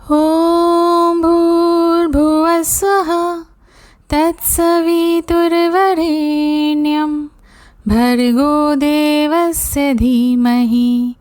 ॐ भूर्भुवः स्वः तत्सवितुर्वरेण्यं भर्गो देवस्य धीमहि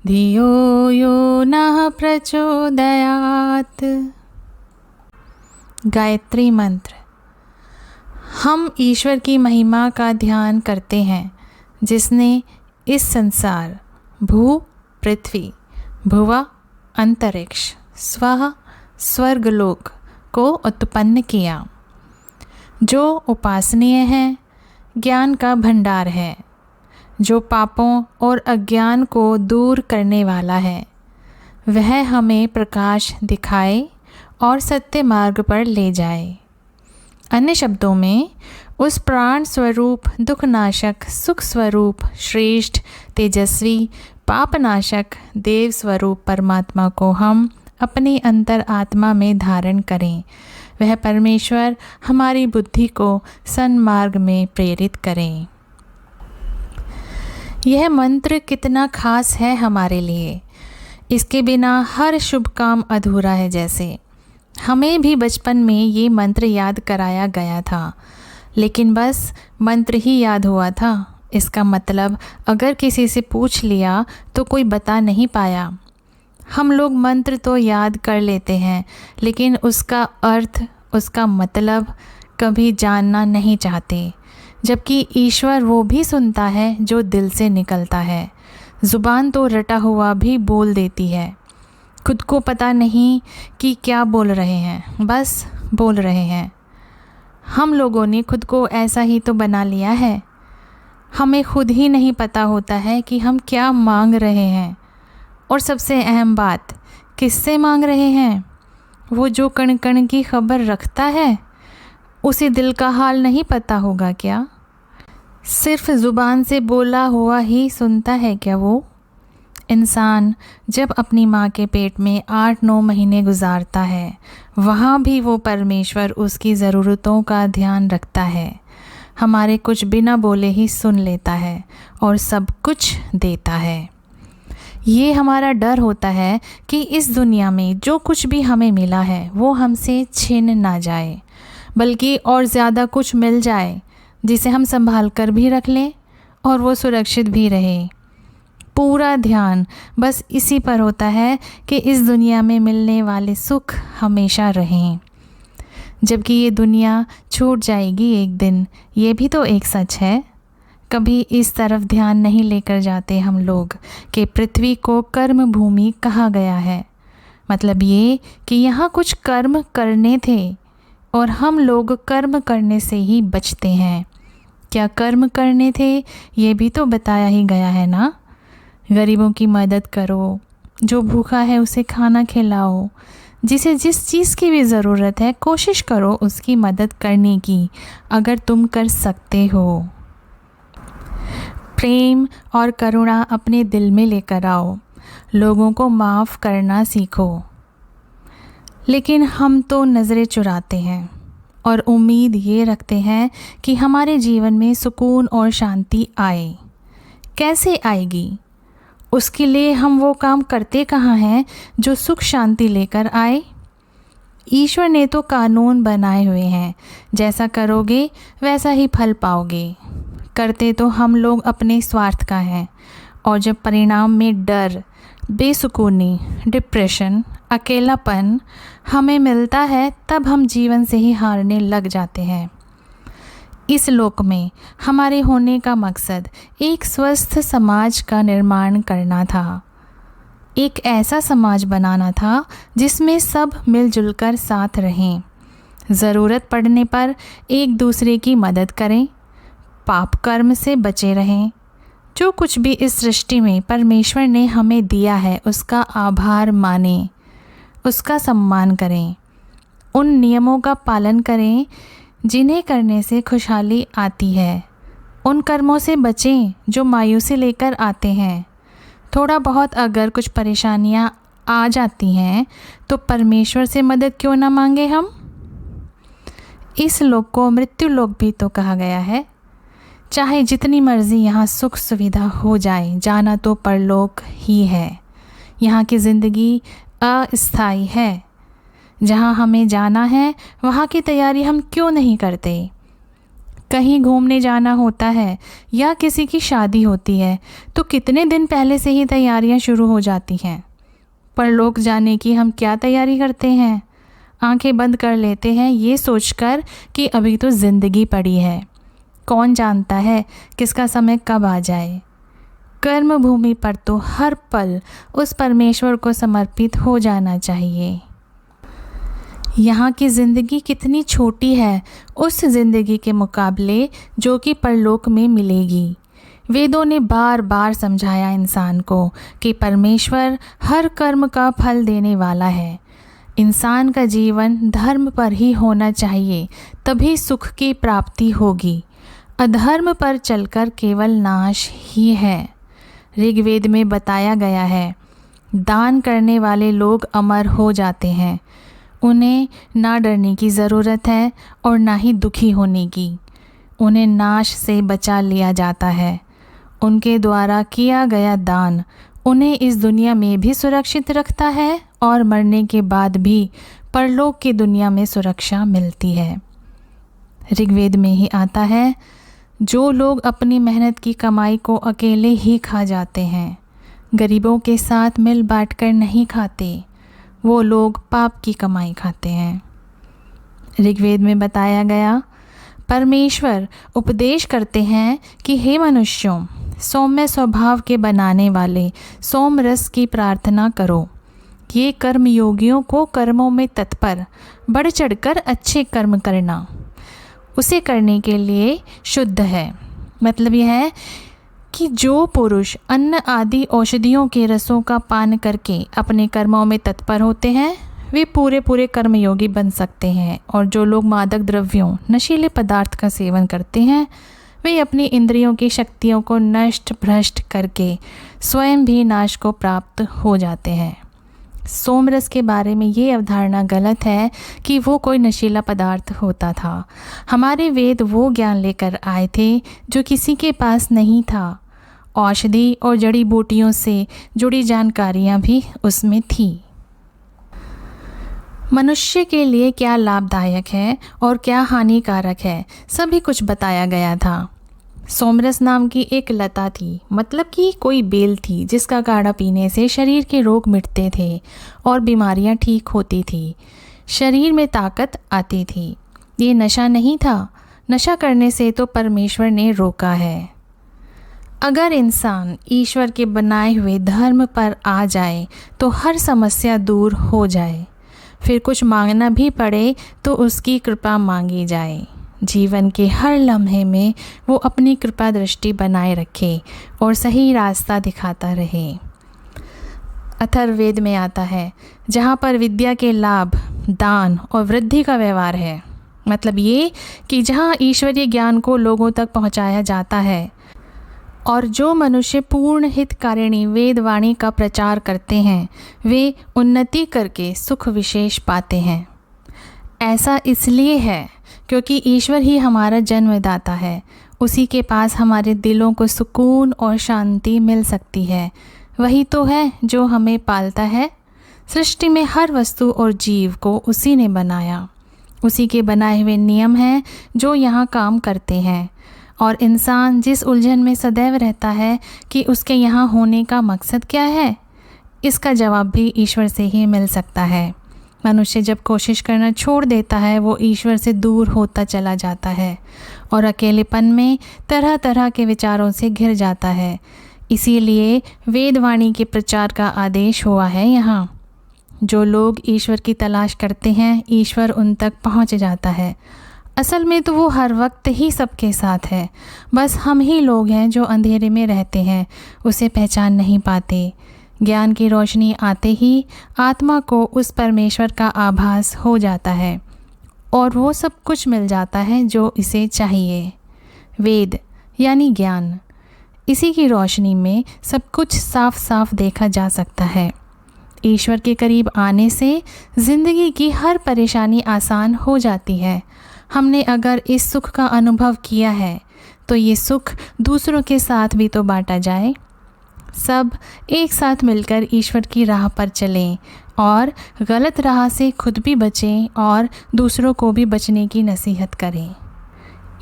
धियो यो नः प्रचोदयात्। गायत्री मंत्र। हम ईश्वर की महिमा का ध्यान करते हैं जिसने इस संसार, भू पृथ्वी, भुवा अंतरिक्ष, स्वः स्वर्गलोक को उत्पन्न किया, जो उपासनीय है, ज्ञान का भंडार है, जो पापों और अज्ञान को दूर करने वाला है। वह हमें प्रकाश दिखाए और सत्य मार्ग पर ले जाए। अन्य शब्दों में, उस प्राण स्वरूप, दुखनाशक, सुख स्वरूप, श्रेष्ठ, तेजस्वी, पापनाशक, देव स्वरूप परमात्मा को हम अपनी अंतर आत्मा में धारण करें। वह परमेश्वर हमारी बुद्धि को सन्मार्ग में प्रेरित करें। यह मंत्र कितना खास है हमारे लिए। इसके बिना हर शुभ काम अधूरा है। जैसे हमें भी बचपन में ये मंत्र याद कराया गया था, लेकिन बस मंत्र ही याद हुआ था। इसका मतलब अगर किसी से पूछ लिया तो कोई बता नहीं पाया। हम लोग मंत्र तो याद कर लेते हैं, लेकिन उसका अर्थ, उसका मतलब कभी जानना नहीं चाहते। जबकि ईश्वर वो भी सुनता है जो दिल से निकलता है। ज़ुबान तो रटा हुआ भी बोल देती है। खुद को पता नहीं कि क्या बोल रहे हैं, बस बोल रहे हैं। हम लोगों ने खुद को ऐसा ही तो बना लिया है। हमें खुद ही नहीं पता होता है कि हम क्या मांग रहे हैं। और सबसे अहम बात, किससे मांग रहे हैं? वो जो कण कण की खबर रखता है, उसे दिल का हाल नहीं पता होगा क्या? सिर्फ ज़ुबान से बोला हुआ ही सुनता है क्या वो? इंसान जब अपनी माँ के पेट में 8-9 महीने गुजारता है, वहाँ भी वो परमेश्वर उसकी ज़रूरतों का ध्यान रखता है। हमारे कुछ बिना बोले ही सुन लेता है और सब कुछ देता है। ये हमारा डर होता है कि इस दुनिया में जो कुछ भी हमें मिला है वो हमसे छिन ना जाए, बल्कि और ज़्यादा कुछ मिल जाए जिसे हम संभाल कर भी रख लें और वो सुरक्षित भी रहे। पूरा ध्यान बस इसी पर होता है कि इस दुनिया में मिलने वाले सुख हमेशा रहें, जबकि ये दुनिया छूट जाएगी एक दिन। ये भी तो एक सच है। कभी इस तरफ ध्यान नहीं लेकर जाते हम लोग कि पृथ्वी को कर्म भूमि कहा गया है। मतलब ये कि यहाँ कुछ कर्म करने थे और हम लोग कर्म करने से ही बचते हैं। क्या कर्म करने थे, ये भी तो बताया ही गया है ना। गरीबों की मदद करो, जो भूखा है उसे खाना खिलाओ, जिसे जिस चीज़ की भी ज़रूरत है कोशिश करो उसकी मदद करने की, अगर तुम कर सकते हो। प्रेम और करुणा अपने दिल में लेकर आओ। लोगों को माफ़ करना सीखो। लेकिन हम तो नज़रें चुराते हैं और उम्मीद ये रखते हैं कि हमारे जीवन में सुकून और शांति आए। कैसे आएगी? उसके लिए हम वो काम करते कहाँ हैं जो सुख शांति लेकर आए? ईश्वर ने तो कानून बनाए हुए हैं, जैसा करोगे वैसा ही फल पाओगे। करते तो हम लोग अपने स्वार्थ का हैं, और जब परिणाम में डर, बेसुकूनी, डिप्रेशन, अकेलापन हमें मिलता है, तब हम जीवन से ही हारने लग जाते हैं। इस लोक में हमारे होने का मकसद एक स्वस्थ समाज का निर्माण करना था। एक ऐसा समाज बनाना था जिसमें सब मिलजुल कर साथ रहें, ज़रूरत पड़ने पर एक दूसरे की मदद करें, पाप कर्म से बचे रहें। जो कुछ भी इस सृष्टि में परमेश्वर ने हमें दिया है उसका आभार मानें, उसका सम्मान करें, उन नियमों का पालन करें जिन्हें करने से खुशहाली आती है। उन कर्मों से बचें जो मायूसी लेकर आते हैं। थोड़ा बहुत अगर कुछ परेशानियां आ जाती हैं तो परमेश्वर से मदद क्यों ना मांगे हम। इस लोक को मृत्यु लोक भी तो कहा गया है। चाहे जितनी मर्ज़ी यहाँ सुख सुविधा हो जाए, जाना तो परलोक ही है। यहाँ की ज़िंदगी अस्थायी है। जहाँ हमें जाना है वहाँ की तैयारी हम क्यों नहीं करते? कहीं घूमने जाना होता है या किसी की शादी होती है तो कितने दिन पहले से ही तैयारियाँ शुरू हो जाती हैं। परलोक जाने की हम क्या तैयारी करते हैं? आंखें बंद कर लेते हैं ये सोचकर कि अभी तो ज़िंदगी पड़ी है, कौन जानता है किसका समय कब आ जाए। कर्म भूमि पर तो हर पल उस परमेश्वर को समर्पित हो जाना चाहिए। यहाँ की ज़िंदगी कितनी छोटी है उस ज़िंदगी के मुकाबले जो कि परलोक में मिलेगी। वेदों ने बार बार समझाया इंसान को कि परमेश्वर हर कर्म का फल देने वाला है। इंसान का जीवन धर्म पर ही होना चाहिए, तभी सुख की प्राप्ति होगी। अधर्म पर चलकर केवल नाश ही है। ऋग्वेद में बताया गया है, दान करने वाले लोग अमर हो जाते हैं। उन्हें ना डरने की ज़रूरत है और ना ही दुखी होने की। उन्हें नाश से बचा लिया जाता है। उनके द्वारा किया गया दान उन्हें इस दुनिया में भी सुरक्षित रखता है और मरने के बाद भी परलोक की दुनिया में सुरक्षा मिलती है। ऋग्वेद में ही आता है, जो लोग अपनी मेहनत की कमाई को अकेले ही खा जाते हैं, गरीबों के साथ मिल बांट कर नहीं खाते, वो लोग पाप की कमाई खाते हैं। ऋग्वेद में बताया गया, परमेश्वर उपदेश करते हैं कि हे मनुष्यों, सौम्य स्वभाव के बनाने वाले सोम रस की प्रार्थना करो। ये कर्म योगियों को कर्मों में तत्पर बढ़ चढ़कर अच्छे कर्म करना, उसे करने के लिए शुद्ध है। मतलब यह है कि जो पुरुष अन्न आदि औषधियों के रसों का पान करके अपने कर्मों में तत्पर होते हैं वे पूरे कर्मयोगी बन सकते हैं। और जो लोग मादक द्रव्यों नशीले पदार्थ का सेवन करते हैं वे अपनी इंद्रियों की शक्तियों को नष्ट भ्रष्ट करके स्वयं भी नाश को प्राप्त हो जाते हैं। सोमरस के बारे में ये अवधारणा गलत है कि वो कोई नशीला पदार्थ होता था। हमारे वेद वो ज्ञान लेकर आए थे जो किसी के पास नहीं था। औषधि और जड़ी बूटियों से जुड़ी जानकारियाँ भी उसमें थी। मनुष्य के लिए क्या लाभदायक है और क्या हानिकारक है, सभी कुछ बताया गया था। सोमरस नाम की एक लता थी, मतलब कि कोई बेल थी जिसका काढ़ा पीने से शरीर के रोग मिटते थे और बीमारियां ठीक होती थी, शरीर में ताकत आती थी। ये नशा नहीं था, नशा करने से तो परमेश्वर ने रोका है। अगर इंसान ईश्वर के बनाए हुए धर्म पर आ जाए तो हर समस्या दूर हो जाए। फिर कुछ मांगना भी पड़े तो उसकी कृपा मांगी जाए। जीवन के हर लम्हे में वो अपनी कृपा दृष्टि बनाए रखे और सही रास्ता दिखाता रहे। अथर्ववेद में आता है, जहाँ पर विद्या के लाभ, दान और वृद्धि का व्यवहार है। मतलब ये कि जहाँ ईश्वरीय ज्ञान को लोगों तक पहुँचाया जाता है और जो मनुष्य पूर्ण हितकारिणी वेदवाणी का प्रचार करते हैं वे उन्नति करके सुख विशेष पाते हैं। ऐसा इसलिए है क्योंकि ईश्वर ही हमारा जन्मदाता है। उसी के पास हमारे दिलों को सुकून और शांति मिल सकती है। वही तो है जो हमें पालता है। सृष्टि में हर वस्तु और जीव को उसी ने बनाया। उसी के बनाए हुए नियम हैं जो यहाँ काम करते हैं। और इंसान जिस उलझन में सदैव रहता है कि उसके यहाँ होने का मकसद क्या है, इसका जवाब भी ईश्वर से ही मिल सकता है। मनुष्य जब कोशिश करना छोड़ देता है वो ईश्वर से दूर होता चला जाता है और अकेलेपन में तरह तरह के विचारों से घिर जाता है। इसीलिए वेदवाणी के प्रचार का आदेश हुआ है। यहाँ जो लोग ईश्वर की तलाश करते हैं ईश्वर उन तक पहुँच जाता है। असल में तो वो हर वक्त ही सबके साथ है, बस हम ही लोग हैं जो अंधेरे में रहते हैं, उसे पहचान नहीं पाते। ज्ञान की रोशनी आते ही आत्मा को उस परमेश्वर का आभास हो जाता है और वो सब कुछ मिल जाता है जो इसे चाहिए। वेद यानी ज्ञान, इसी की रोशनी में सब कुछ साफ साफ देखा जा सकता है। ईश्वर के करीब आने से ज़िंदगी की हर परेशानी आसान हो जाती है। हमने अगर इस सुख का अनुभव किया है तो ये सुख दूसरों के साथ भी तो बांटा जाए। सब एक साथ मिलकर ईश्वर की राह पर चलें और गलत राह से खुद भी बचें और दूसरों को भी बचने की नसीहत करें।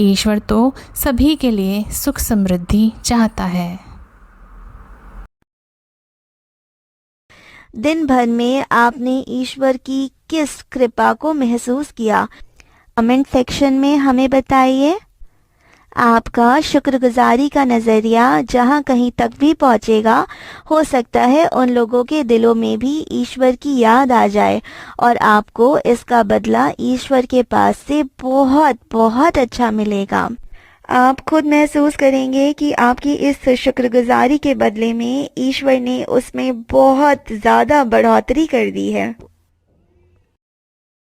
ईश्वर तो सभी के लिए सुख समृद्धि चाहता है। दिन भर में आपने ईश्वर की किस कृपा को महसूस किया? कमेंट सेक्शन में हमें बताइए। आपका शुक्रगुजारी का नज़रिया जहाँ कहीं तक भी पहुँचेगा, हो सकता है उन लोगों के दिलों में भी ईश्वर की याद आ जाए और आपको इसका बदला ईश्वर के पास से बहुत बहुत अच्छा मिलेगा। आप खुद महसूस करेंगे कि आपकी इस शुक्रगुजारी के बदले में ईश्वर ने उसमें बहुत ज़्यादा बढ़ोतरी कर दी है।